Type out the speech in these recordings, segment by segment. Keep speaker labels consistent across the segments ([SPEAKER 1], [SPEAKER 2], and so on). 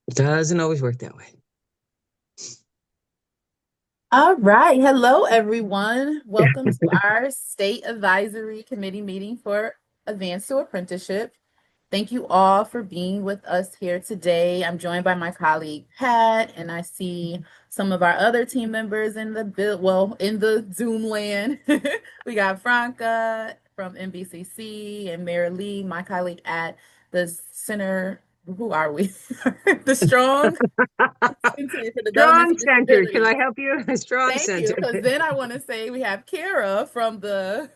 [SPEAKER 1] It doesn't always work that way.
[SPEAKER 2] All right. Hello, everyone. Welcome to our State Advisory Committee meeting for Advanced to Apprenticeship. Thank you all for being with us here today. I'm joined by my colleague Pat, and I see some of our other team members in in the Zoom land. We got Franca from NBCC and Mary Lee, my colleague at the Center. Who are we? The Strong Center for Development
[SPEAKER 1] Strong
[SPEAKER 2] of
[SPEAKER 1] Center. Can
[SPEAKER 2] Disabilities.
[SPEAKER 1] I help you? Strong
[SPEAKER 2] Thank you.
[SPEAKER 1] Center.
[SPEAKER 2] Because then I want to say we have Kara from the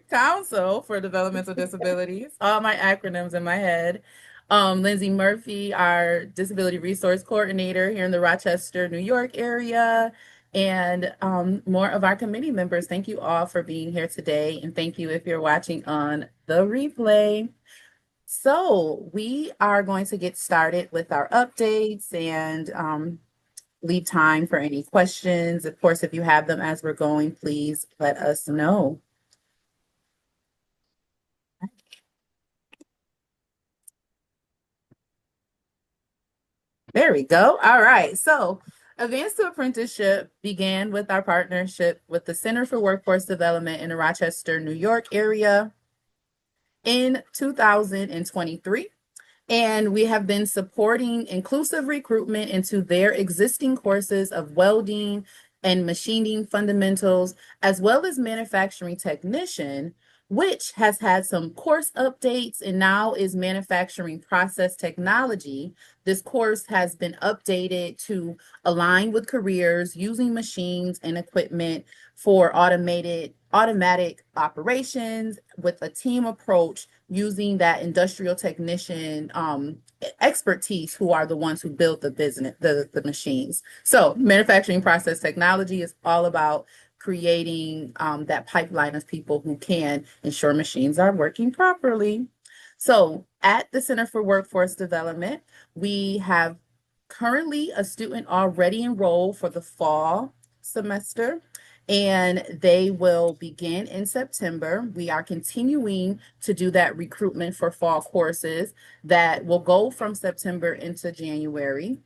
[SPEAKER 2] Council for Developmental Disabilities. All my acronyms in my head. Lindsay Murphy, our Disability Resource Coordinator here in the Rochester, New York area, and more of our committee members. Thank you all for being here today, and thank you if you're watching on the replay. So we are going to get started with our updates and leave time for any questions. Of course, if you have them as we're going, please let us know. There we go. All right. So, Advanced to Apprenticeship began with our partnership with the Center for Workforce Development in the Rochester, New York area in 2023. And we have been supporting inclusive recruitment into their existing courses of welding and machining fundamentals, as well as manufacturing technician, which has had some course updates and now is manufacturing process technology. This course has been updated to align with careers using machines and equipment for automatic operations with a team approach using that industrial technician expertise who are the ones who build the business, the machines. So manufacturing process technology is all about creating that pipeline of people who can ensure machines are working properly. So at the Center for Workforce Development, we have currently a student already enrolled for the fall semester, and they will begin in September. We are continuing to do that recruitment for fall courses that will go from September into January.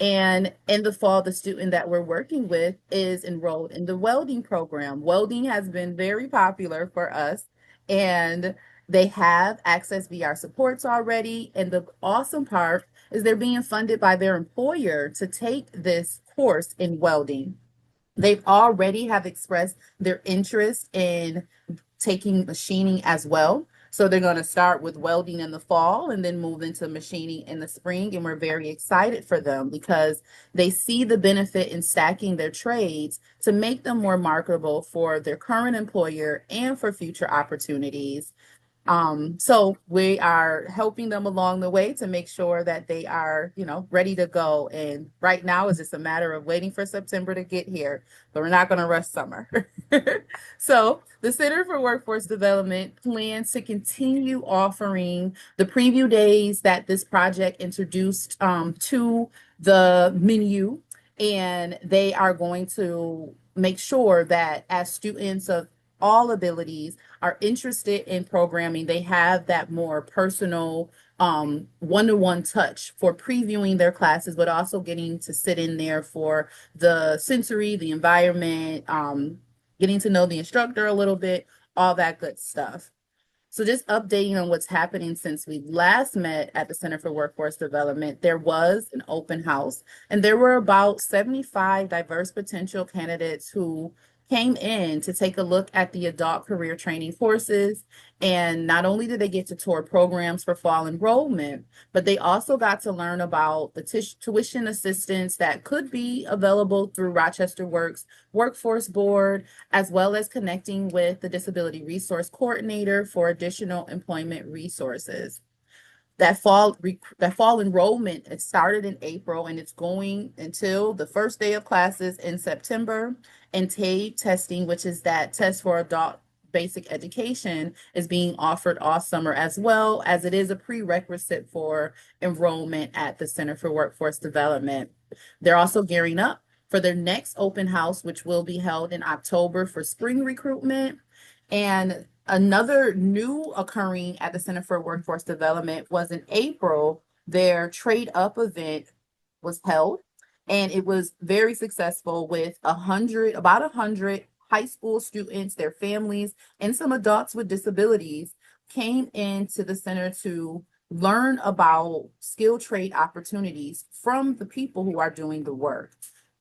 [SPEAKER 2] And in the fall, the student that we're working with is enrolled in the welding program. Welding has been very popular for us, and they have access via our supports already. And the awesome part is they're being funded by their employer to take this course in welding. They've already have expressed their interest in taking machining as well. So they're going to start with welding in the fall and then move into machining in the spring. And we're very excited for them because they see the benefit in stacking their trades to make them more marketable for their current employer and for future opportunities. So we are helping them along the way to make sure that they are, ready to go. And right now is just a matter of waiting for September to get here, but we're not going to rush summer. So the Center for Workforce Development plans to continue offering the preview days that this project introduced to the menu. And they are going to make sure that as students of all abilities are interested in programming, they have that more personal one-to-one touch for previewing their classes, but also getting to sit in there for the sensory, the environment, getting to know the instructor a little bit, all that good stuff. So just updating on what's happening since we last met at the Center for Workforce Development, there was an open house and there were about 75 diverse potential candidates who came in to take a look at the adult career training courses. And not only did they get to tour programs for fall enrollment, but they also got to learn about the tuition assistance that could be available through Rochester Works Workforce Board, as well as connecting with the Disability Resource Coordinator for additional employment resources. That fall enrollment, it started in April and it's going until the first day of classes in September. And TABE testing, which is that test for adult basic education, is being offered all summer, as well as it is a prerequisite for enrollment at the Center for Workforce Development. They're also gearing up for their next open house, which will be held in October for spring recruitment. And another new occurring at the Center for Workforce Development was in April, their Trade Up event was held, and it was very successful with about 100 high school students, their families, and some adults with disabilities came into the center to learn about skilled trade opportunities from the people who are doing the work.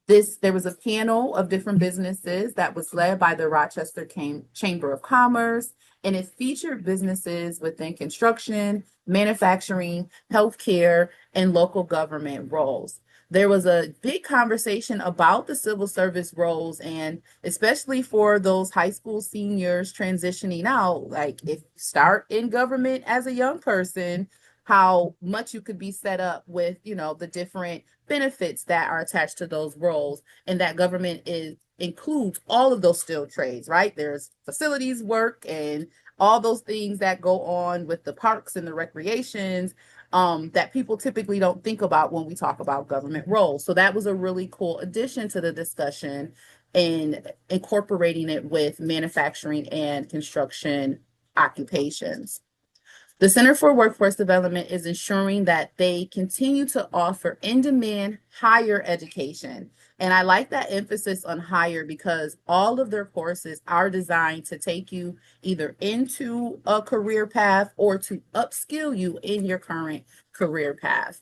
[SPEAKER 2] There was a panel of different businesses that was led by the Rochester Chamber of Commerce, and it featured businesses within construction, manufacturing, healthcare, and local government roles. There was a big conversation about the civil service roles, and especially for those high school seniors transitioning out, like if you start in government as a young person, how much you could be set up with, the different benefits that are attached to those roles, and that government includes all of those skilled trades, right? There's facilities work and all those things that go on with the parks and the recreations that people typically don't think about when we talk about government roles. So that was a really cool addition to the discussion in incorporating it with manufacturing and construction occupations. The Center for Workforce Development is ensuring that they continue to offer in-demand higher education. And I like that emphasis on higher because all of their courses are designed to take you either into a career path or to upskill you in your current career path.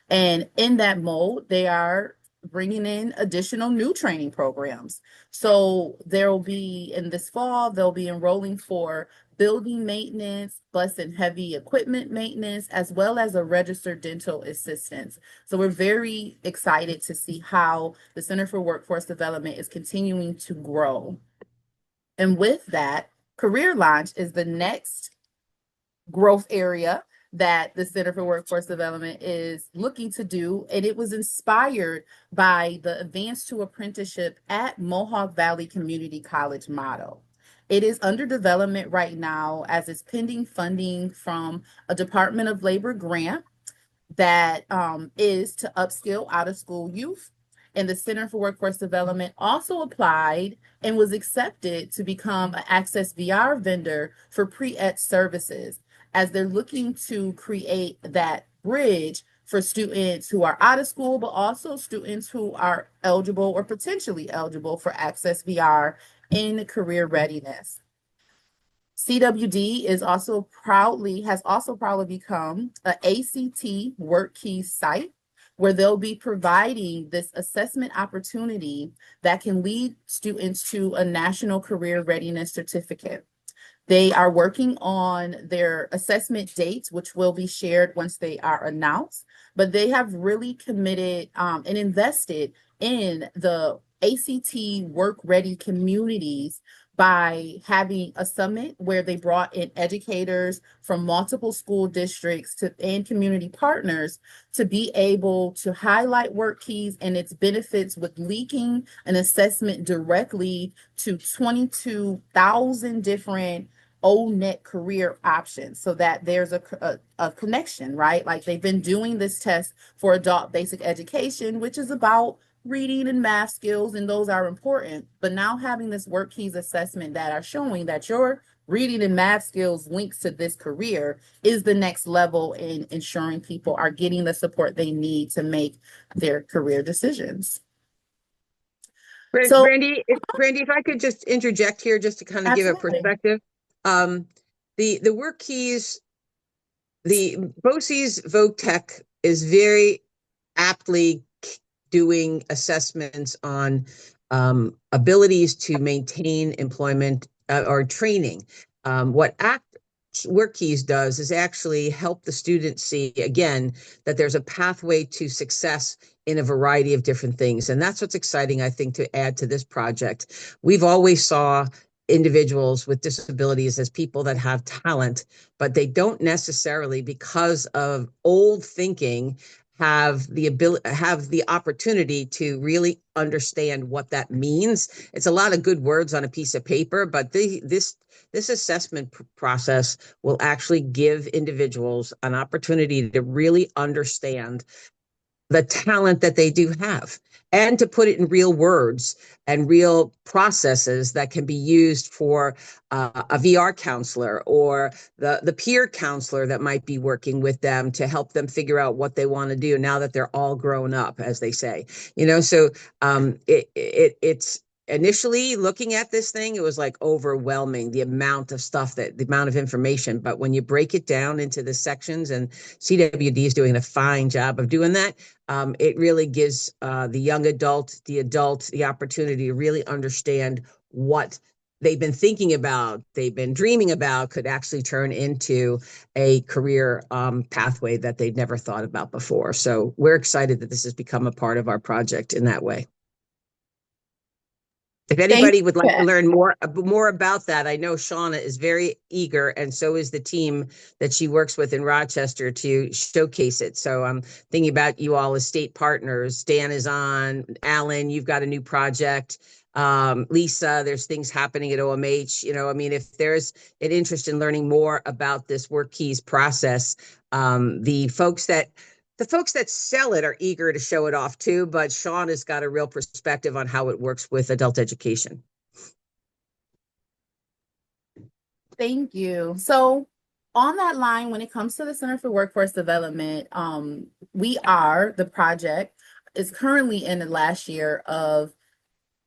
[SPEAKER 2] And in that mode, they are bringing in additional new training programs. So in this fall, they'll be enrolling for building maintenance, bus and heavy equipment maintenance, as well as a registered dental assistant. So we're very excited to see how the Center for Workforce Development is continuing to grow. And with that, Career Launch is the next growth area that the Center for Workforce Development is looking to do, and it was inspired by the Advance to Apprenticeship at Mohawk Valley Community College model. It is under development right now as it's pending funding from a Department of Labor grant that is to upskill out-of-school youth. And the Center for Workforce Development also applied and was accepted to become an Access VR vendor for pre-ed services, as they're looking to create that bridge for students who are out of school, but also students who are eligible or potentially eligible for Access VR in career readiness. CWD has also proudly become an ACT WorkKeys site where they'll be providing this assessment opportunity that can lead students to a National Career Readiness Certificate. They are working on their assessment dates, which will be shared once they are announced, but they have really committed and invested in the ACT Work Ready communities by having a summit where they brought in educators from multiple school districts and community partners to be able to highlight WorkKeys and its benefits with leaking an assessment directly to 22,000 different O-Net career options so that there's a connection, right? Like they've been doing this test for adult basic education, which is about reading and math skills, and those are important. But now having this WorkKeys assessment that are showing that your reading and math skills links to this career is the next level in ensuring people are getting the support they need to make their career decisions.
[SPEAKER 1] Brandy, if I could just interject here just to kind of give a perspective. The work keys, the BOCES VoTech is very aptly doing assessments on abilities to maintain employment or training. What WorkKeys does is actually help the student see, again, that there's a pathway to success in a variety of different things. And that's what's exciting, I think, to add to this project. We've always saw individuals with disabilities as people that have talent, but they don't necessarily, because of old thinking, have the opportunity to really understand what that means. It's a lot of good words on a piece of paper, but this assessment process will actually give individuals an opportunity to really understand the talent that they do have and to put it in real words and real processes that can be used for a VR counselor or the peer counselor that might be working with them to help them figure out what they want to do now that they're all grown up, as they say. So it's initially looking at this thing, it was like overwhelming, the amount of information. But when you break it down into the sections, and CWD is doing a fine job of doing that, it really gives the young adult, the opportunity to really understand what they've been thinking about, they've been dreaming about, could actually turn into a career pathway that they'd never thought about before. So we're excited that this has become a part of our project in that way. If anybody would like to learn more about that, I know Shauna is very eager, and so is the team that she works with in Rochester to showcase it. So I'm thinking about you all as state partners. Dan is on. Alan, you've got a new project. Lisa, there's things happening at OMH. If there's an interest in learning more about this Work Keys process, the folks that sell it are eager to show it off too, but Sean has got a real perspective on how it works with adult education.
[SPEAKER 2] Thank you. So on that line, when it comes to the Center for Workforce Development, the project is currently in the last year of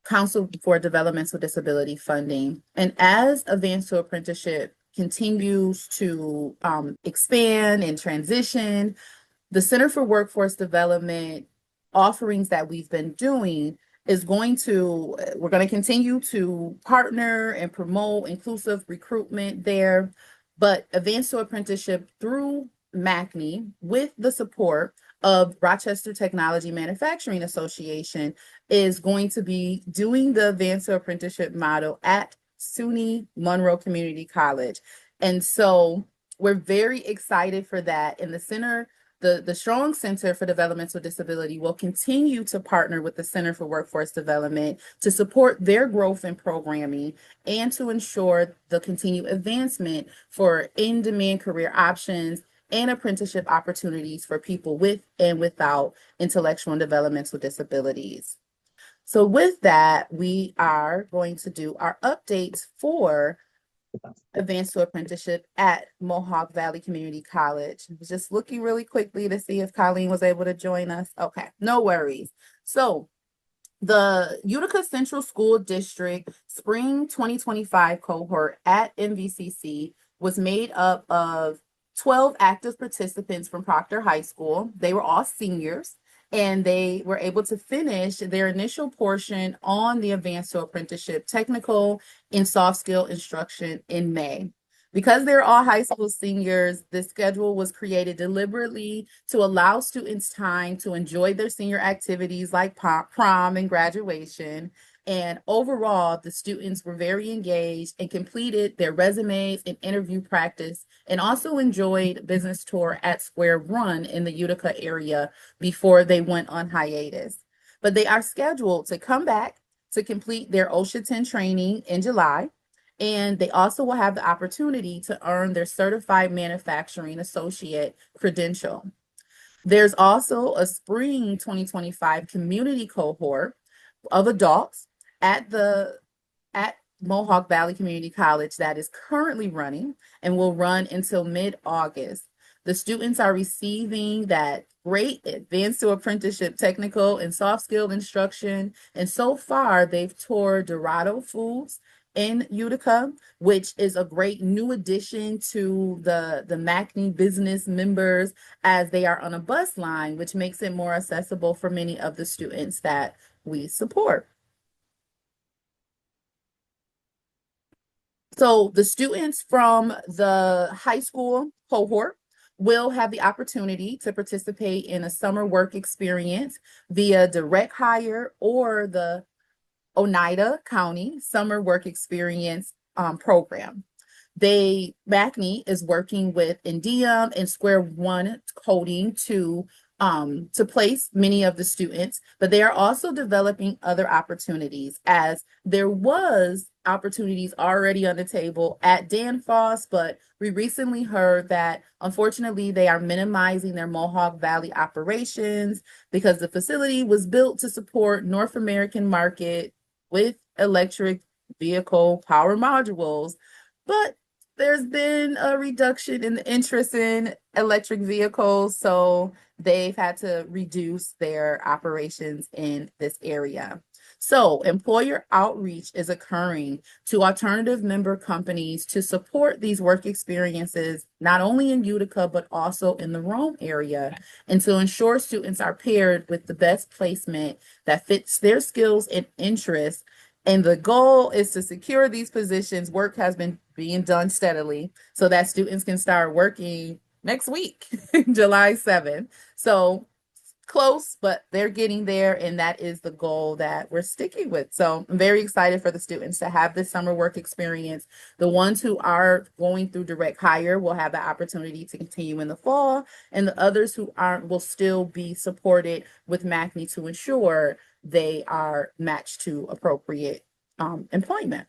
[SPEAKER 2] Council for Developmental Disability funding. And as Advanced to Apprenticeship continues to expand and transition, the Center for Workforce Development offerings that we've been doing we're going to continue to partner and promote inclusive recruitment there, but Advanced to Apprenticeship through MACNY with the support of Rochester Technology Manufacturing Association is going to be doing the Advanced to Apprenticeship model at SUNY Monroe Community College. And so we're very excited for that. And the Strong Center for Developmental Disability will continue to partner with the Center for Workforce Development to support their growth in programming and to ensure the continued advancement for in-demand career options and apprenticeship opportunities for people with and without intellectual and developmental disabilities. So with that, we are going to do our updates for Advanced to Apprenticeship at Mohawk Valley Community College. I was just looking really quickly to see if Colleen was able to join us. Okay, no worries. So the Utica Central School District Spring 2025 cohort at MVCC was made up of 12 active participants from Proctor High School. They were all seniors, and they were able to finish their initial portion on the Advanced to Apprenticeship technical and soft skill instruction in May. Because they're all high school seniors, the schedule was created deliberately to allow students time to enjoy their senior activities like prom and graduation. And overall, the students were very engaged and completed their resumes and interview practice, and also enjoyed business tour at Square Run in the Utica area before they went on hiatus. But they are scheduled to come back to complete their OSHA 10 training in July. And they also will have the opportunity to earn their Certified Manufacturing Associate credential. There's also a spring 2025 community cohort of adults at Mohawk Valley Community College that is currently running and will run until mid-August. The students are receiving that great Advanced to Apprenticeship technical and soft skill instruction. And so far, they've toured Dorado Foods in Utica, which is a great new addition to the MACNY business members, as they are on a bus line, which makes it more accessible for many of the students that we support. So the students from the high school cohort will have the opportunity to participate in a summer work experience via direct hire or the Oneida County Summer Work Experience program. MACNY is working with Indium and Square One Coding to to place many of the students, but they are also developing other opportunities, as there was opportunities already on the table at Danfoss, but we recently heard that unfortunately they are minimizing their Mohawk Valley operations because the facility was built to support North American market with electric vehicle power modules, but there's been a reduction in the interest in electric vehicles, so they've had to reduce their operations in this area. So employer outreach is occurring to alternative member companies to support these work experiences, not only in Utica, but also in the Rome area, and to ensure students are paired with the best placement that fits their skills and interests. And the goal is to secure these positions. Work has been being done steadily so that students can start working next week, July 7th. So close, but they're getting there, and that is the goal that we're sticking with. So I'm very excited for the students to have this summer work experience. The ones who are going through direct hire will have the opportunity to continue in the fall, and the others who aren't will still be supported with MACNY to ensure they are matched to appropriate employment.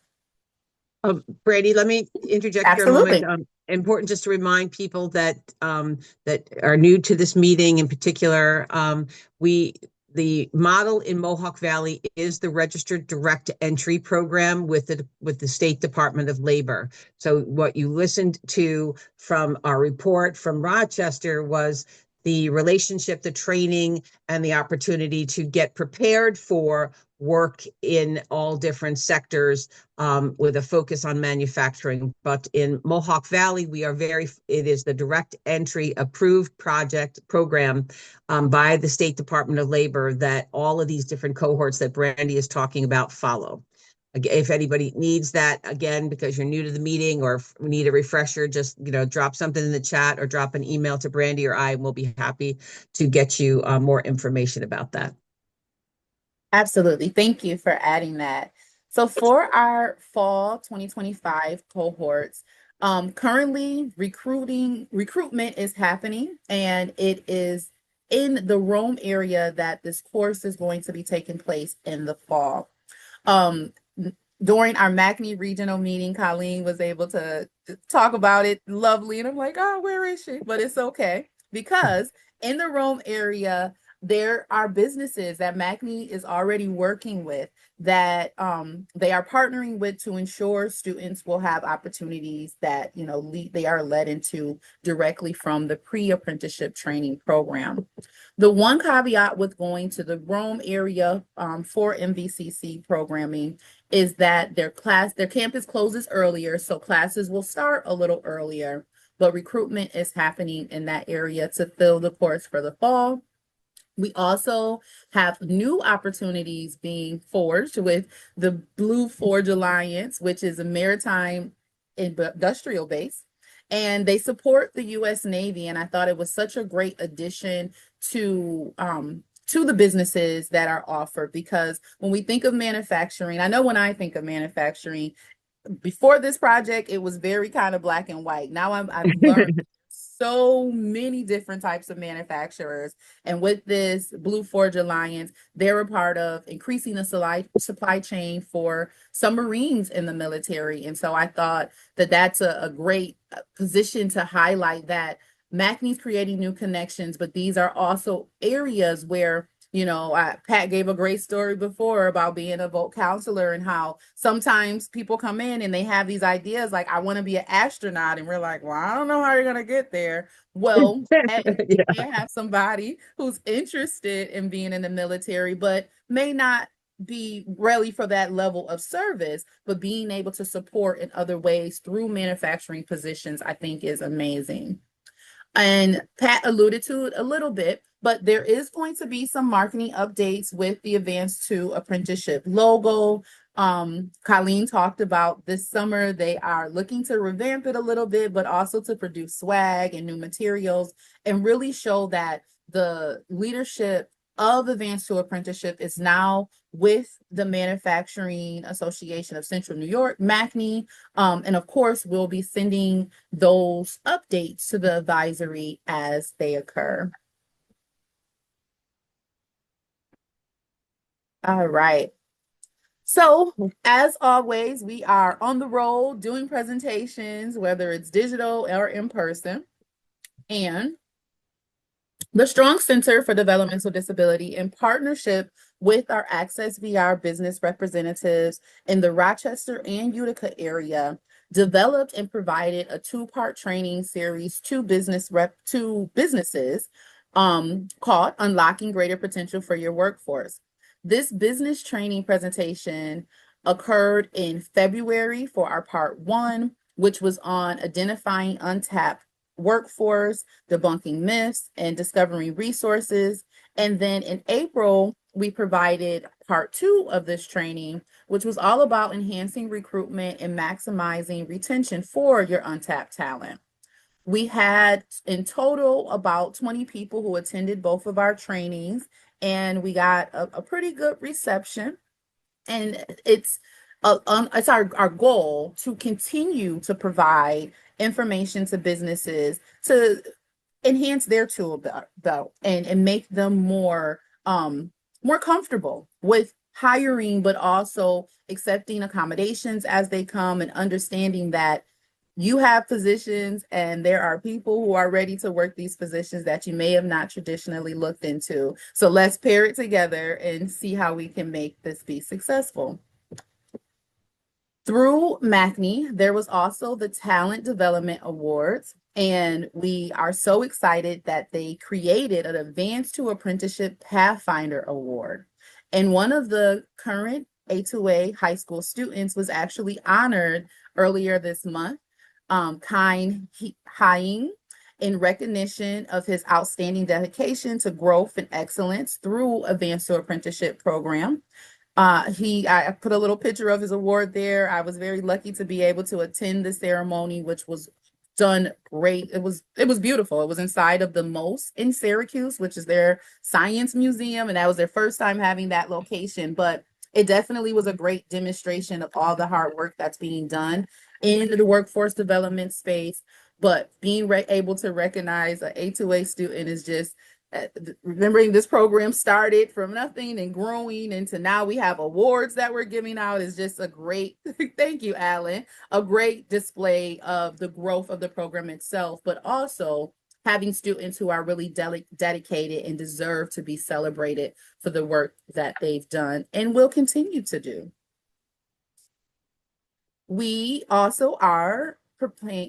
[SPEAKER 1] Brady, let me interject here a moment.
[SPEAKER 2] Absolutely.
[SPEAKER 1] Important just to remind people that that are new to this meeting in particular, the model in Mohawk Valley is the registered direct entry program with the State Department of Labor. So what you listened to from our report from Rochester was the relationship, the training, and the opportunity to get prepared for work in all different sectors, with a focus on manufacturing. But in Mohawk Valley, it is the direct entry approved project program by the State Department of Labor that all of these different cohorts that Brandy is talking about follow. If anybody needs that, again, because you're new to the meeting or need a refresher, just drop something in the chat or drop an email to Brandy or I, and we'll be happy to get you more information about that.
[SPEAKER 2] Absolutely. Thank you for adding that. So for our fall 2025 cohorts, currently recruitment is happening, and it is in the Rome area that this course is going to be taking place in the fall. During our MACNY regional meeting, Colleen was able to talk about it lovely, and I'm like, oh, where is she? But it's okay, because in the Rome area, there are businesses that MACNY is already working with that they are partnering with to ensure students will have opportunities that they are led into directly from the pre-apprenticeship training program. The one caveat with going to the Rome area for MVCC programming is that their campus closes earlier, so classes will start a little earlier, but recruitment is happening in that area to fill the course for the fall. We also have new opportunities being forged with the Blue Forge Alliance, which is a maritime industrial base, and they support the U.S. Navy. And I thought it was such a great addition to the businesses that are offered, because when we think of manufacturing, I know when I think of manufacturing, before this project, it was very kind of black and white. Now I've learned so many different types of manufacturers. And with this Blue Forge Alliance, they're a part of increasing the supply chain for submarines in the military. And so I thought that that's a great position to highlight that MACNY's creating new connections, but these are also areas where Pat gave a great story before about being a voc counselor and how sometimes people come in and they have these ideas like, I want to be an astronaut. And we're like, well, I don't know how you're going to get there. Well, hey, you may have somebody who's interested in being in the military, but may not be ready for that level of service, but being able to support in other ways through manufacturing positions, I think is amazing. And Pat alluded to it a little bit, but there is going to be some marketing updates with the Advanced to Apprenticeship logo. Colleen talked about this summer, they are looking to revamp it a little bit, but also to produce swag and new materials and really show that the leadership of Advanced to Apprenticeship is now with the Manufacturing Association of Central New York, MACNY. And of course, we'll be sending those updates to the advisory as they occur. All right. So, as always, we are on the road doing presentations, whether it's digital or in person. And the Strong Center for Developmental Disability, in partnership with our Access VR business representatives in the Rochester and Utica area, developed and provided a two-part training series to businesses called Unlocking Greater Potential for Your Workforce. This business training presentation occurred in February for our part one, which was on identifying untapped workforce, debunking myths, and discovering resources. And then in April, we provided part two of this training, which was all about enhancing recruitment and maximizing retention for your untapped talent. We had in total about 20 people who attended both of our trainings, and we got a pretty good reception. And it's our goal to continue to provide information to businesses to enhance their tool belt and make them more comfortable with hiring, but also accepting accommodations as they come and understanding that you have positions and there are people who are ready to work these positions that you may have not traditionally looked into. So let's pair it together and see how we can make this be successful. Through MACNY, there was also the Talent Development Awards, and we are so excited that they created an Advanced to Apprenticeship Pathfinder Award. And one of the current A2A high school students was actually honored earlier this month, Kine Hying, in recognition of his outstanding dedication to growth and excellence through Advanced to Apprenticeship program. I put a little picture of his award there. I was very lucky to be able to attend the ceremony, which was done great. It was beautiful. It was inside of the MOST in Syracuse, which is their science museum, and that was their first time having that location. But it definitely was a great demonstration of all the hard work that's being done in the workforce development space. But being able to recognize an A2A student is just remembering this program started from nothing and growing into now we have awards that we're giving out is just a great, thank you, Alan, a great display of the growth of the program itself, but also having students who are really dedicated and deserve to be celebrated for the work that they've done and will continue to do. We also are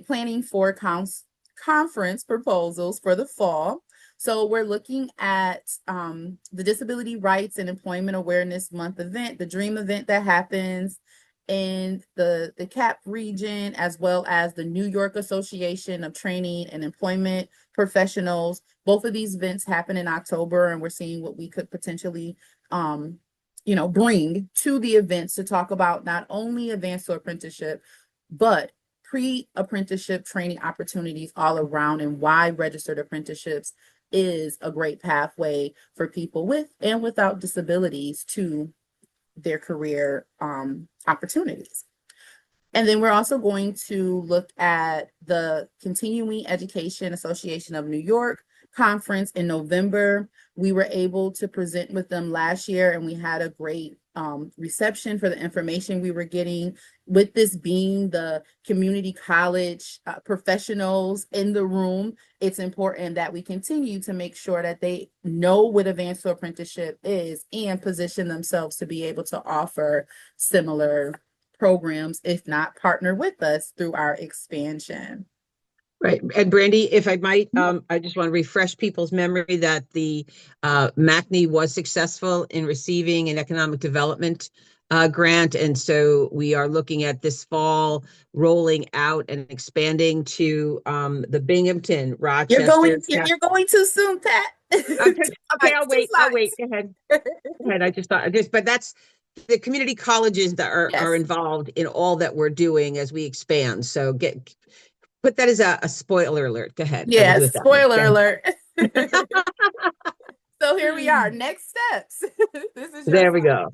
[SPEAKER 2] planning for conference proposals for the fall. So we're looking at the Disability Rights and Employment Awareness Month event, the DREAM event that happens in the CAP region, as well as the New York Association of Training and Employment Professionals. Both of these events happen in October, and we're seeing what we could potentially bring to the events to talk about not only advanced to apprenticeship, but pre-apprenticeship training opportunities all around and why registered apprenticeships is a great pathway for people with and without disabilities to their career opportunities. And then we're also going to look at the Continuing Education Association of New York conference in November. We were able to present with them last year, and we had a great reception for the information we were getting. With this being the community college professionals in the room, it's important that we continue to make sure that they know what advanced to apprenticeship is and position themselves to be able to offer similar programs, if not partner with us through our expansion.
[SPEAKER 1] Right. And Brandy, if I might, I just want to refresh people's memory that the MACNY was successful in receiving an economic development grant. And so we are looking at this fall rolling out and expanding to the Binghamton, Rochester.
[SPEAKER 2] You're going too soon, Pat.
[SPEAKER 1] Okay, I'll wait. Go ahead. Go ahead. But that's the community colleges that are involved in all that we're doing as we expand. So put that as a spoiler alert. Go ahead.
[SPEAKER 2] Yes, spoiler alert. So here we are. Next steps.
[SPEAKER 1] There we go.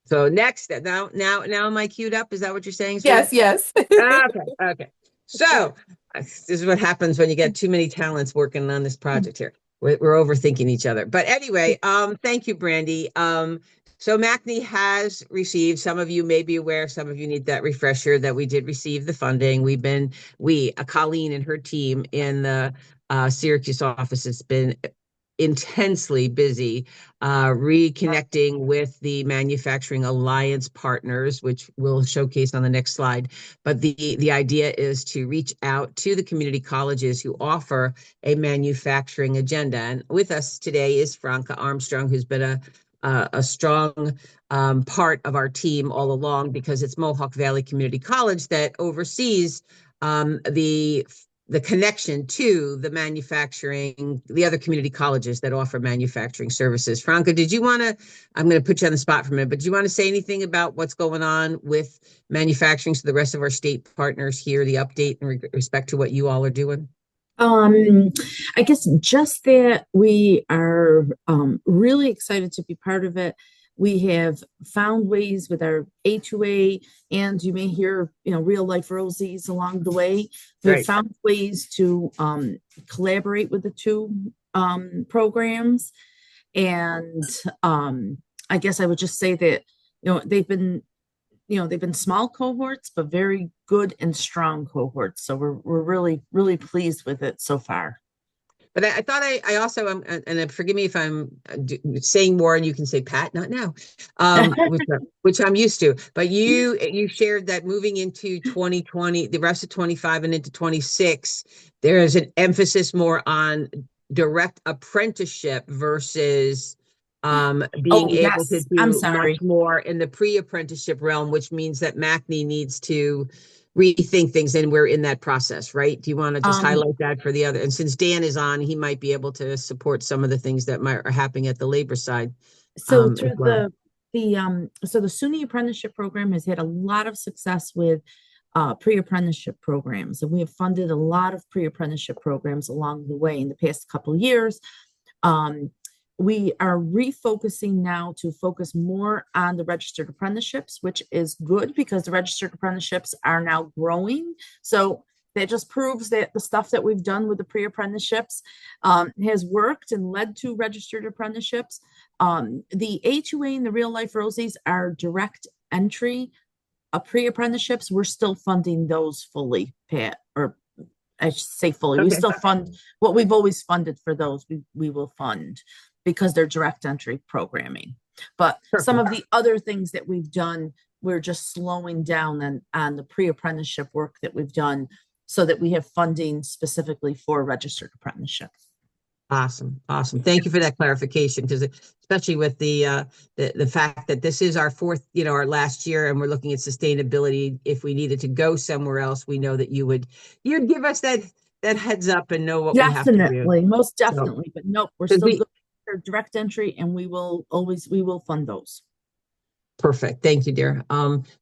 [SPEAKER 1] So next, now am I queued up? Is that what you're saying?
[SPEAKER 2] Yes.
[SPEAKER 1] Okay. So this is what happens when you get too many talents working on this project here. we're overthinking each other. But anyway, thank you, Brandy. So MACNY has received, some of you may be aware, some of you need that refresher that we did receive the funding. Colleen and her team in the Syracuse office has been intensely busy reconnecting with the manufacturing alliance partners, which we'll showcase on the next slide. But the idea is to reach out to the community colleges who offer a manufacturing agenda. And with us today is Franca Armstrong, who's been a strong part of our team all along, because it's Mohawk Valley Community College that oversees the connection to the manufacturing, the other community colleges that offer manufacturing services. Franca, I'm going to put you on the spot for a minute, but do you want to say anything about what's going on with manufacturing so the rest of our state partners hear the update in respect to what you all are doing?
[SPEAKER 3] I guess just that we are really excited to be part of it. We have found ways with our A2A, and you may hear, real life rosies along the way. We've found ways to collaborate with the two programs. And I guess I would just say that, they've been small cohorts, but very good and strong cohorts. So we're really, really pleased with it so far.
[SPEAKER 1] But I thought I also am, and forgive me if I'm saying more, and you can say, Pat, not now, which I'm used to. But you shared that moving into 2020, the rest of 25 and into 26, there is an emphasis more on direct apprenticeship versus being able to do much more in the pre-apprenticeship realm, which means that MACNY needs to rethink things, and we're in that process, right? Do you want to just highlight that for the other? And since Dan is on, he might be able to support some of the things that are happening at the labor side.
[SPEAKER 3] So through the SUNY apprenticeship program has had a lot of success with pre-apprenticeship programs, and we have funded a lot of pre-apprenticeship programs along the way in the past couple of years. We are refocusing now to focus more on the registered apprenticeships, which is good because the registered apprenticeships are now growing. So that just proves that the stuff that we've done with the pre-apprenticeships has worked and led to registered apprenticeships. The A2A and the real life rosies are direct entry pre-apprenticeships. We're still funding those fully, Pat, or I should say fully. Okay. We still fund what we've always funded for those. We will fund, because they're direct entry programming. But some of the other things that we've done, we're just slowing down on the pre-apprenticeship work that we've done so that we have funding specifically for registered apprenticeship.
[SPEAKER 1] Awesome. Thank you for that clarification, because especially with the fact that this is our fourth, our last year, and we're looking at sustainability. If we needed to go somewhere else, we know that you'd give us that heads up and know what we have to do.
[SPEAKER 3] Definitely, most definitely. So, but nope, we're still good. Direct entry, and we will fund those.
[SPEAKER 1] Perfect. Thank you, dear.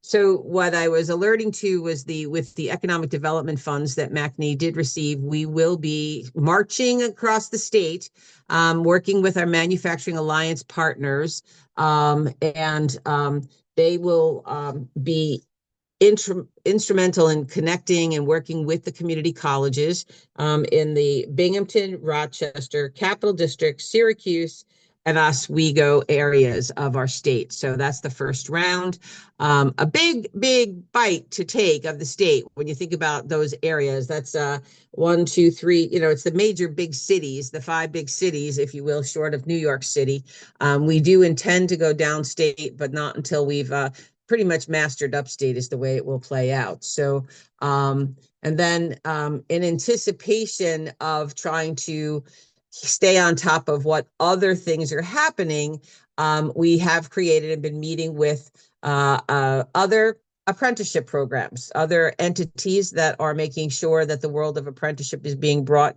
[SPEAKER 1] So what I was alerting to was with the economic development funds that MACNY did receive, we will be marching across the state, working with our manufacturing alliance partners, and they will be instrumental in connecting and working with the community colleges in the Binghamton, Rochester, Capital District, Syracuse, and Oswego areas of our state. So that's the first round. A big bite to take of the state. When you think about those areas, that's 1, 2, 3, it's the major big cities, the 5 big cities, if you will, short of New York City. We do intend to go downstate, but not until we've pretty much mastered upstate is the way it will play out. So, and then in anticipation of trying to stay on top of what other things are happening, we have created and been meeting with other apprenticeship programs, other entities that are making sure that the world of apprenticeship is being brought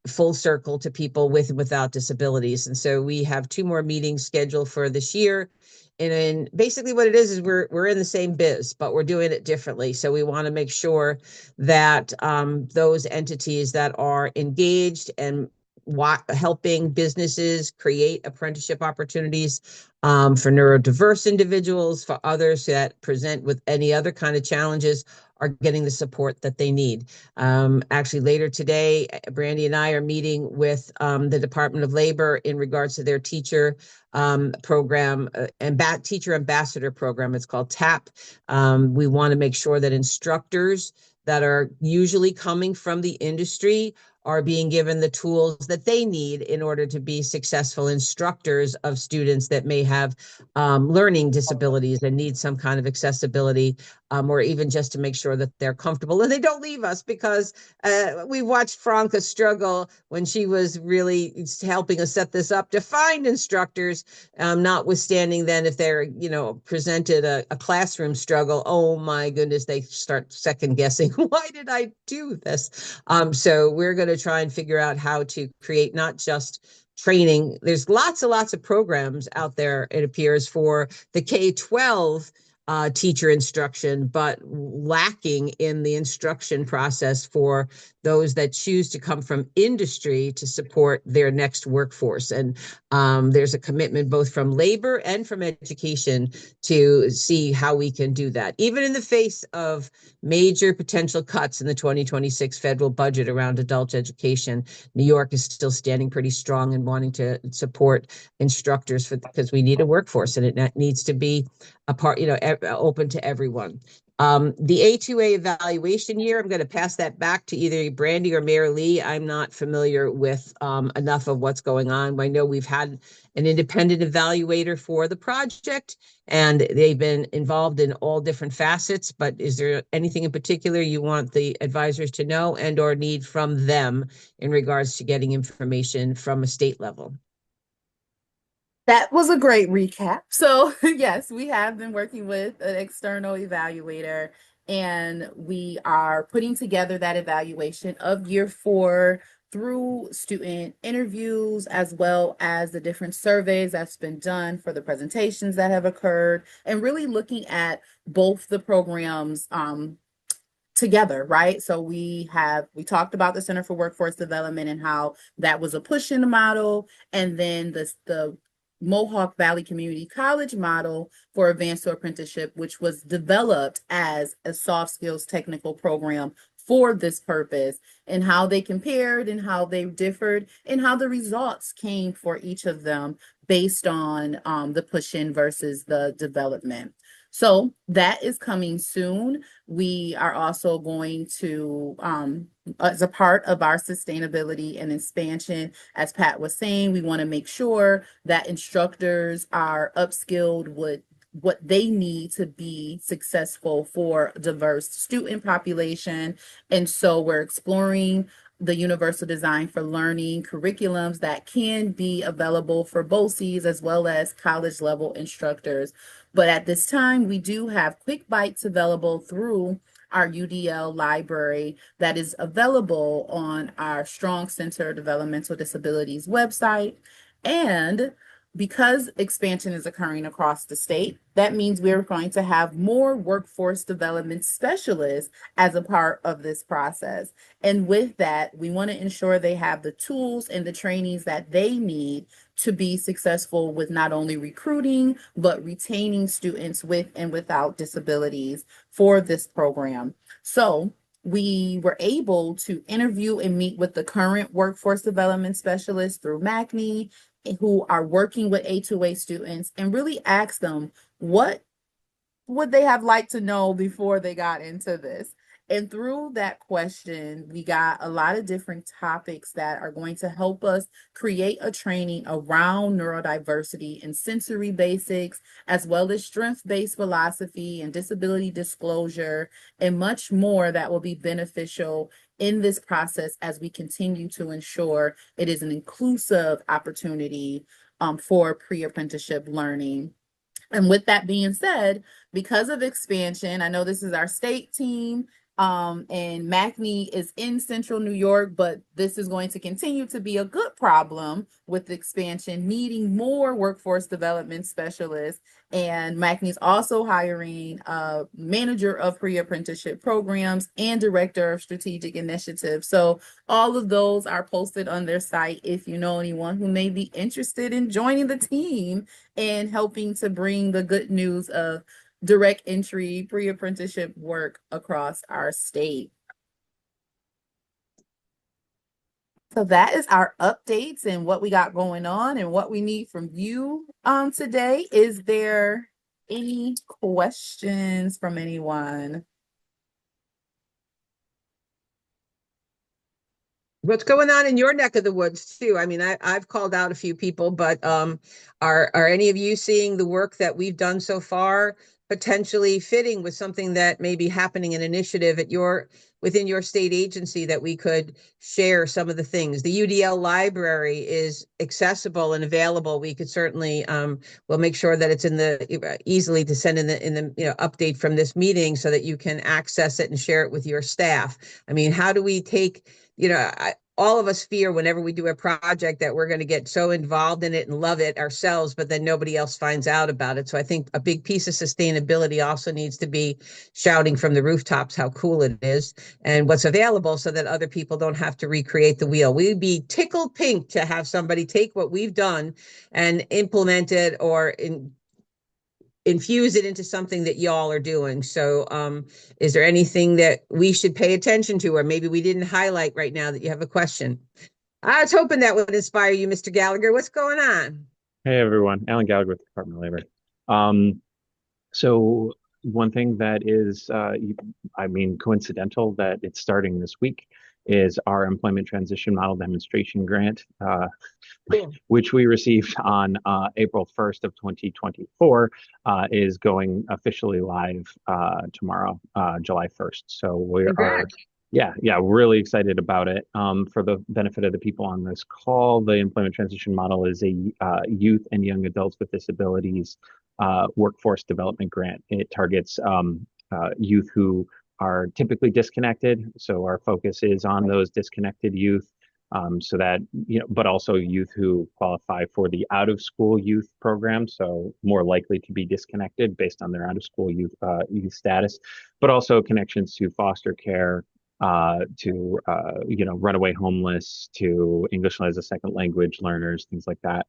[SPEAKER 1] full circle to people with and without disabilities. And so we have 2 more meetings scheduled for this year. And basically what it is we're in the same biz, but we're doing it differently. So we want to make sure that those entities that are engaged and helping businesses create apprenticeship opportunities for neurodiverse individuals, for others that present with any other kind of challenges, are getting the support that they need. Actually, later today, Brandy and I are meeting with the Department of Labor in regards to their teacher program, and teacher ambassador program. It's called TAP. We want to make sure that instructors that are usually coming from the industry are being given the tools that they need in order to be successful instructors of students that may have learning disabilities and need some kind of accessibility, or even just to make sure that they're comfortable and they don't leave us, because we watched Franca struggle when she was really helping us set this up to find instructors, notwithstanding then if they're, presented a classroom struggle, oh my goodness, they start second guessing, why did I do this? So we're going to try and figure out how to create not just training. There's lots and lots of programs out there, it appears, for the K-12 teacher instruction, but lacking in the instruction process for those that choose to come from industry to support their next workforce. And there's a commitment both from labor and from education to see how we can do that, even in the face of major potential cuts in the 2026 federal budget around adult education. New York is still standing pretty strong and wanting to support instructors because we need a workforce, and it needs to be a part, open to everyone. The A2A evaluation year, I'm going to pass that back to either Brandy or Mayor Lee. I'm not familiar with enough of what's going on. I know we've had an independent evaluator for the project, and they've been involved in all different facets, but is there anything in particular you want the advisors to know and or need from them in regards to getting information from a state level?
[SPEAKER 2] That was a great recap. So yes, we have been working with an external evaluator, and we are putting together that evaluation of year 4 through student interviews, as well as the different surveys that's been done for the presentations that have occurred, and really looking at both the programs together, right? So we talked about the Center for Workforce Development and how that was a push in the model, and then the Mohawk Valley Community College model for advanced to apprenticeship, which was developed as a soft skills technical program for this purpose, and how they compared and how they differed and how the results came for each of them based on the push-in versus the development. So that is coming soon. We are also going to, as a part of our sustainability and expansion, as Pat was saying, we want to make sure that instructors are upskilled with what they need to be successful for a diverse student population. And so we're exploring the universal design for learning curriculums that can be available for BOCES as well as college level instructors. But at this time, we do have quick bites available through our UDL library that is available on our Strong Center Developmental Disabilities website. And because expansion is occurring across the state, that means we're going to have more workforce development specialists as a part of this process. And with that, we want to ensure they have the tools and the trainings that they need to be successful with not only recruiting, but retaining students with and without disabilities for this program. So we were able to interview and meet with the current workforce development specialists through MACNY, who are working with A2A students, and really ask them what would they have liked to know before they got into this. And through that question, we got a lot of different topics that are going to help us create a training around neurodiversity and sensory basics, as well as strength-based philosophy and disability disclosure, and much more that will be beneficial in this process as we continue to ensure it is an inclusive opportunity for pre-apprenticeship learning. And with that being said, because of expansion, I know this is our state team, and MACNY is in Central New York, but this is going to continue to be a good problem with expansion, needing more workforce development specialists. And MACNY is also hiring a manager of pre-apprenticeship programs and director of strategic initiatives. So all of those are posted on their site if you know anyone who may be interested in joining the team and helping to bring the good news of direct entry pre-apprenticeship work across our state. So that is our updates and what we got going on and what we need from you today. Is there any questions from anyone?
[SPEAKER 1] What's going on in your neck of the woods too? I mean, I've called out a few people, but are any of you seeing the work that we've done so far potentially fitting with something that may be happening, an initiative at within your state agency that we could share some of the things? The UDL library is accessible and available. We could certainly we'll make sure that it's in the easily to send in the update from this meeting so that you can access it and share it with your staff. I mean, how do we take all of us fear whenever we do a project that we're going to get so involved in it and love it ourselves, but then nobody else finds out about it. So I think a big piece of sustainability also needs to be shouting from the rooftops how cool it is and what's available so that other people don't have to recreate the wheel. We'd be tickled pink to have somebody take what we've done and implement it or infuse it into something that y'all are doing. So is there anything that we should pay attention to, or maybe we didn't highlight right now that you have a question? I was hoping that would inspire you, Mr. Gallagher. What's going on?
[SPEAKER 4] Hey everyone, Alan Gallagher with the Department of Labor. So one thing that is, coincidental that it's starting this week is our employment transition model demonstration grant, which we received on April 1st of 2024, is going officially live tomorrow, July 1st. So we are, really excited about it. For the benefit of the people on this call, the employment transition model is a youth and young adults with disabilities workforce development grant. It targets youth who are typically disconnected. So our focus is on those disconnected youth. So that, but also youth who qualify for the out of school youth program. So more likely to be disconnected based on their out of school youth status, but also connections to foster care, to runaway homeless, to English as a second language learners, things like that,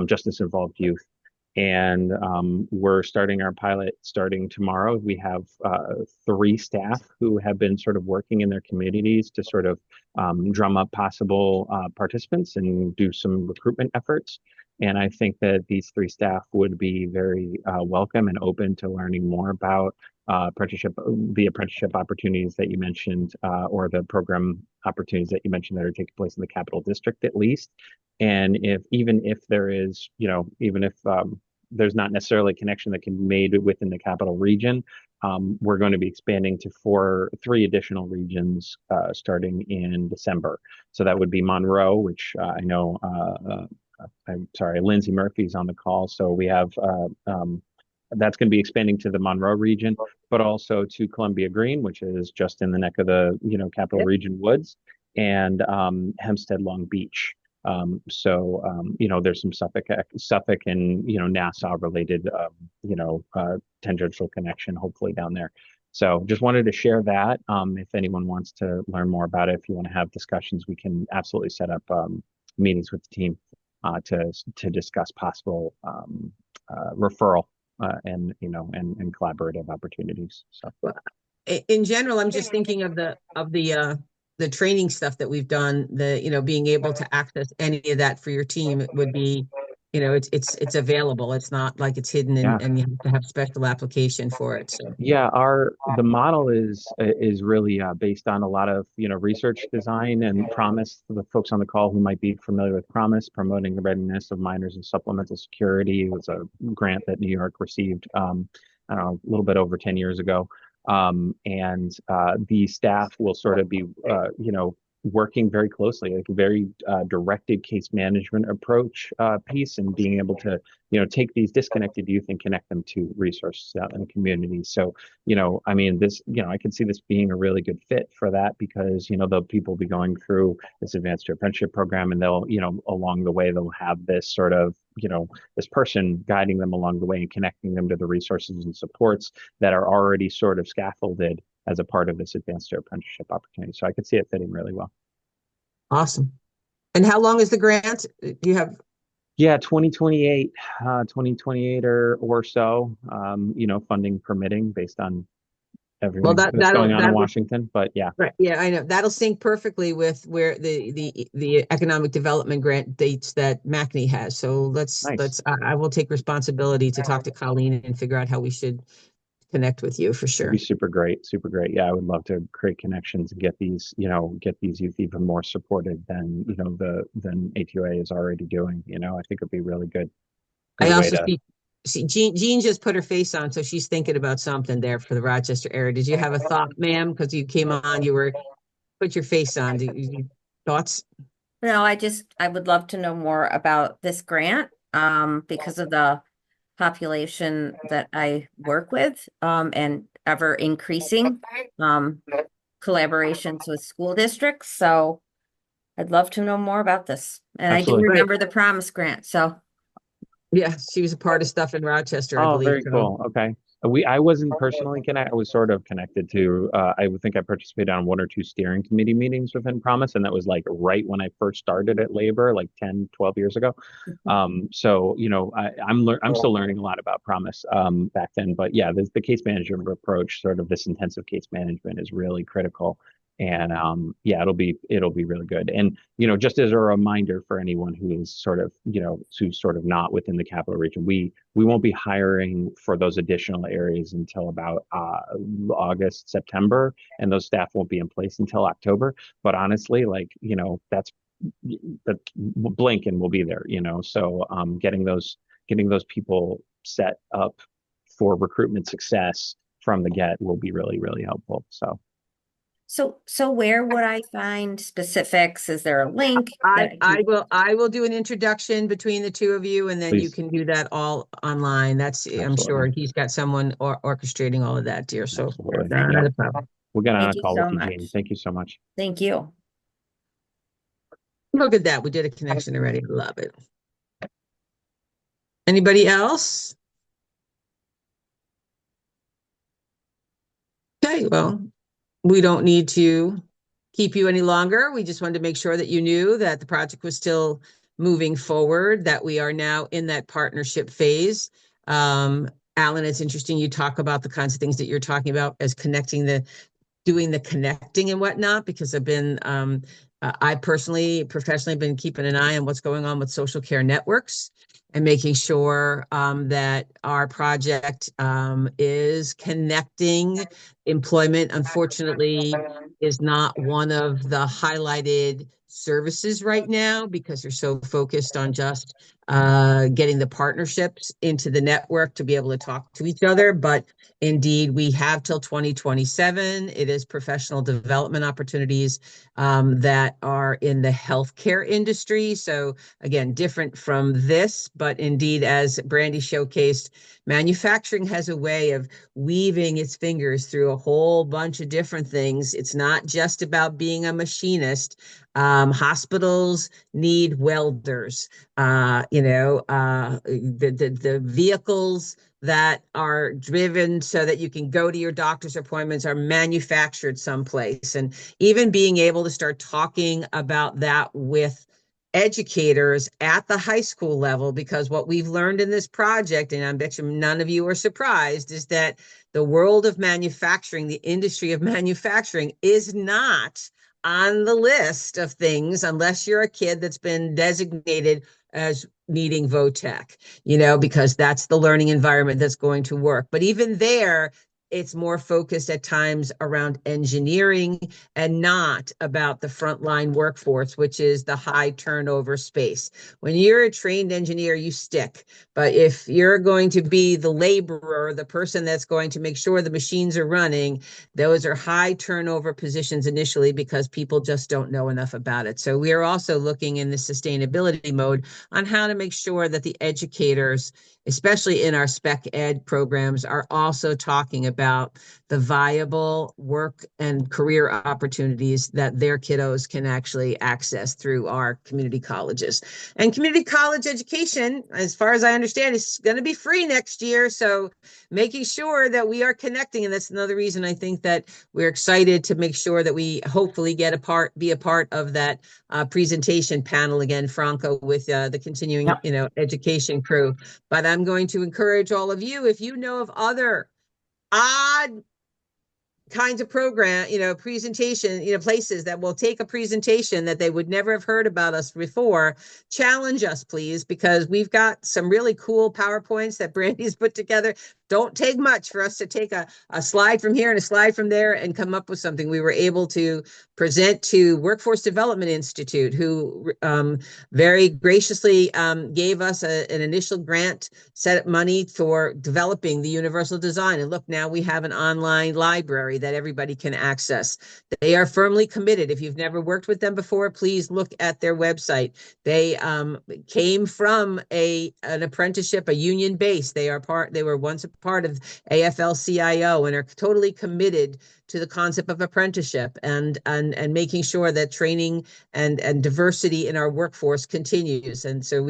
[SPEAKER 4] justice involved youth. And we're starting our pilot starting tomorrow. We have 3 staff who have been sort of working in their communities to sort of drum up possible participants and do some recruitment efforts. And I think that these 3 staff would be very welcome and open to learning more about the apprenticeship opportunities that you mentioned, or the program opportunities that you mentioned that are taking place in the Capital District at least. And even if there is, even if there's not necessarily a connection that can be made within the capital region, we're going to be expanding to 3 additional regions starting in December. So that would be Monroe, which I know, I'm sorry, Lindsay Murphy's on the call. So we have, that's going to be expanding to the Monroe region, but also to Columbia Green, which is just in the neck of the, capital region woods, and Hempstead, Long Beach. There's some Suffolk and, Nassau related, tangential connection, hopefully down there. So just wanted to share that. If anyone wants to learn more about it, if you want to have discussions, we can absolutely set up meetings with the team to discuss possible referral and collaborative opportunities. So
[SPEAKER 1] in general, I'm just thinking of the training stuff that we've done, being able to access any of that for your team. It would be, it's available. It's not like it's hidden and you have to have special application for it. So
[SPEAKER 4] the model is really based on a lot of research design and Promise. For the folks on the call who might be familiar with Promise, promoting the readiness of minors and supplemental security, it was a grant that New York received I don't know, a little bit over 10 years ago. The staff will sort of be working very closely, like a very directed case management approach piece, and being able to take these disconnected youth and connect them to resources out in the community. So I can see this being a really good fit for that, because the people will be going through this advanced apprenticeship program, and they'll along the way they'll have this sort of this person guiding them along the way and connecting them to the resources and supports that are already sort of scaffolded as a part of this advanced apprenticeship opportunity. So I could see it fitting really well.
[SPEAKER 1] awesome. And how long is the grant? Do you have?
[SPEAKER 4] Yeah, 2028 or so, funding permitting based on
[SPEAKER 1] Well,
[SPEAKER 4] everything
[SPEAKER 1] that
[SPEAKER 4] that's going on in
[SPEAKER 1] that'll
[SPEAKER 4] Washington. But yeah,
[SPEAKER 1] right. Yeah, I know. That'll sync perfectly with where the economic development grant dates that MACNY has. So
[SPEAKER 4] nice.
[SPEAKER 1] I will take responsibility to talk to Colleen and figure out how we should connect with you for
[SPEAKER 4] It'd be
[SPEAKER 1] sure.
[SPEAKER 4] super great, super great. Yeah, I would love to create connections and get these youth even more supported than, than A2A is already doing. I think it'd be really good
[SPEAKER 1] I
[SPEAKER 4] way
[SPEAKER 1] also
[SPEAKER 4] to.
[SPEAKER 1] see Jean just put her face on, so she's thinking about something there for the Rochester area. Did you have a thought, ma'am? Because you came on, you were put your face on. Thoughts?
[SPEAKER 5] No, I would love to know more about this grant, because of the population that I work with, and ever increasing, um, collaborations with school districts. So I'd love to know more about this. And I do
[SPEAKER 4] Absolutely.
[SPEAKER 1] Right.
[SPEAKER 5] remember the Promise Grant, so.
[SPEAKER 1] Yeah, she was a part of stuff in Rochester, I
[SPEAKER 4] Oh,
[SPEAKER 1] believe.
[SPEAKER 4] very cool. Okay. I wasn't personally connected. I was sort of connected to, I would think I participated on one or two steering committee meetings within Promise. And that was like right when I first started at Labor, like 10, 12 years ago. So, I'm still learning a lot about Promise, back then, but yeah, the case management approach, sort of this intensive case management is really critical. And, yeah, it'll be really good. And, just as a reminder for anyone who is who's sort of not within the capital region, we won't be hiring for those additional areas until about August, September, and those staff won't be in place until October. But honestly, like, that blink and we'll be there, So getting those people set up for recruitment success from the get will be really, really helpful. So
[SPEAKER 5] So where would I find specifics? Is there a link that
[SPEAKER 1] I will do an introduction between the two of you, and then you
[SPEAKER 4] please,
[SPEAKER 1] can do that all online. I'm sure
[SPEAKER 4] absolutely,
[SPEAKER 1] he's got someone orchestrating all of that, dear. So
[SPEAKER 4] absolutely.
[SPEAKER 1] not
[SPEAKER 4] Yep.
[SPEAKER 1] a problem.
[SPEAKER 4] We'll get on a
[SPEAKER 5] Thank you
[SPEAKER 4] call with
[SPEAKER 5] so
[SPEAKER 4] you, Jean.
[SPEAKER 5] much.
[SPEAKER 4] Thank you so much.
[SPEAKER 5] Thank you.
[SPEAKER 1] Look at that. We did a connection already. Love it. Anybody else? Okay, well, we don't need to keep you any longer. We just wanted to make sure that you knew that the project was still moving forward, that we are now in that partnership phase. Alan, it's interesting you talk about the kinds of things that you're talking about as doing the connecting and whatnot, because I personally, professionally been keeping an eye on what's going on with social care networks and making sure that our project is connecting. Employment, unfortunately, is not one of the highlighted services right now because they're so focused on just getting the partnerships into the network to be able to talk to each other. But indeed, we have till 2027. It is professional development opportunities that are in the healthcare industry. So again, different from this, but indeed, as Brandy showcased, manufacturing has a way of weaving its fingers through a whole bunch of different things. It's not just about being a machinist. Hospitals need welders. The vehicles that are driven so that you can go to your doctor's appointments are manufactured someplace. And even being able to start talking about that with educators at the high school level, because what we've learned in this project, and I bet you none of you are surprised, is that the world of manufacturing, the industry of manufacturing, is not on the list of things unless you're a kid that's been designated as needing VOTEC, because that's the learning environment that's going to work. But even there, it's more focused at times around engineering and not about the frontline workforce, which is the high turnover space. When you're a trained engineer, you stick. But if you're going to be the laborer, the person that's going to make sure the machines are running, those are high turnover positions initially because people just don't know enough about it. So we are also looking in the sustainability mode on how to make sure that the educators, especially in our spec ed programs, are also talking about about the viable work and career opportunities that their kiddos can actually access through our community colleges. And community college education, as far as I understand, is going to be free next year. So making sure that we are connecting, and that's another reason I think that we're excited to make sure that we hopefully be a part of that presentation panel again, Franco, with the continuing, education crew. But I'm going to encourage all of you, if you know of other odd kinds of presentation, places that will take a presentation that they would never have heard about us before, challenge us, please, because we've got some really cool PowerPoints that Brandy's put together. Don't take much for us to take a slide from here and a slide from there and come up with something. We were able to present to Workforce Development Institute, who very graciously gave us an initial grant, set up money for developing the universal design. And look, now we have an online library that everybody can access. They are firmly committed. If you've never worked with them before, please look at their website. They came from an apprenticeship, a union base. They were once a part of AFL-CIO and are totally committed to the concept of apprenticeship and making sure that training and diversity in our workforce continues. And so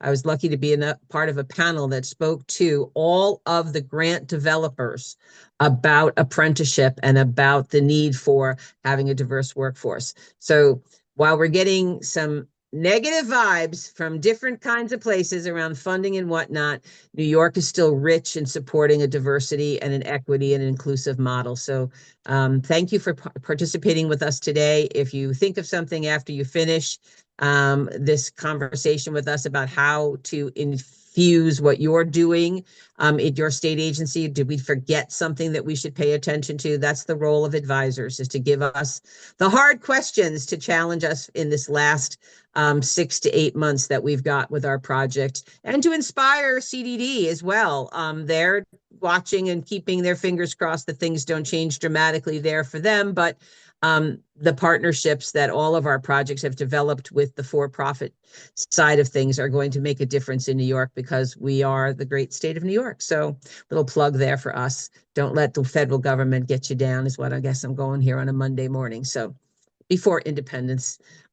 [SPEAKER 1] I was lucky to be a part of a panel that spoke to all of the grant developers about apprenticeship and about the need for having a diverse workforce. So while we're getting some negative vibes from different kinds of places around funding and whatnot, New York is still rich in supporting a diversity and an equity and an inclusive model. So thank you for participating with us today. If you think of something after you finish this conversation with us about how to infuse what you're doing in your state agency, did we forget something that we should pay attention to? That's the role of advisors, is to give us the hard questions to challenge us in this last 6 to 8 months that we've got with our project, and to inspire CDD as well. They're watching and keeping their fingers crossed that things don't change dramatically there for them, but the partnerships that all of our projects have developed with the for-profit side of things are going to make a difference in New York, because we are the great state of New York. So little plug there for us. Don't let the federal government get you down is what I guess I'm going here on a Monday morning. So before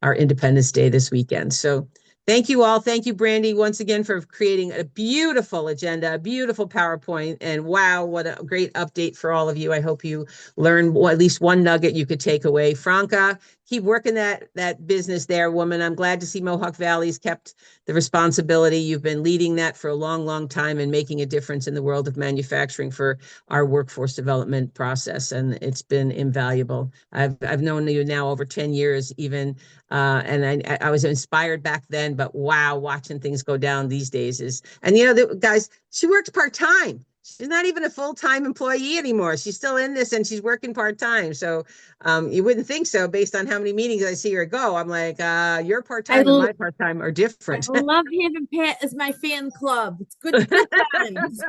[SPEAKER 1] our Independence Day this weekend. So thank you all. Thank you, Brandy, once again for creating a beautiful agenda, a beautiful PowerPoint. And wow, what a great update for all of you. I hope you learned at least one nugget you could take away. Franca, keep working that business there, woman. I'm glad to see Mohawk Valley's kept the responsibility. You've been leading that for a long, long time and making a difference in the world of manufacturing for our workforce development process. And it's been invaluable. I've known you now over 10 years even, and I was inspired back then, but wow, watching things go down these days and guys, she works part-time. She's not even a full-time employee anymore. She's still in this and she's working part-time. So you wouldn't think so based on how many meetings I see her go. I'm like, your part-time and my part-time are different.
[SPEAKER 3] I love having Pat as my fan club. It's good times.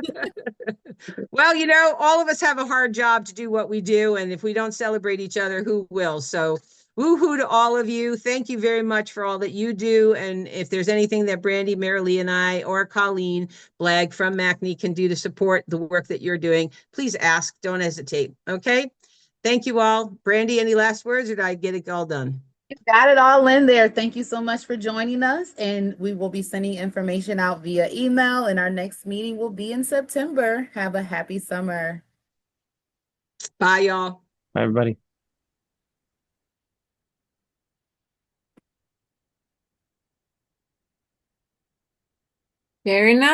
[SPEAKER 1] Well, all of us have a hard job to do what we do. And if we don't celebrate each other, who will? So woohoo to all of you. Thank you very much for all that you do. And if there's anything that Brandy, Marilee, and I, or Colleen Blagg from MACNY can do to support the work that you're doing, please ask. Don't hesitate. Okay? Thank you all. Brandy, any last words, or did I get it all done?
[SPEAKER 2] You got it all in there. Thank you so much for joining us. And we will be sending information out via email. And our next meeting will be in September. Have a happy summer.
[SPEAKER 1] Bye, y'all.
[SPEAKER 4] Bye, everybody.
[SPEAKER 6] Very nice.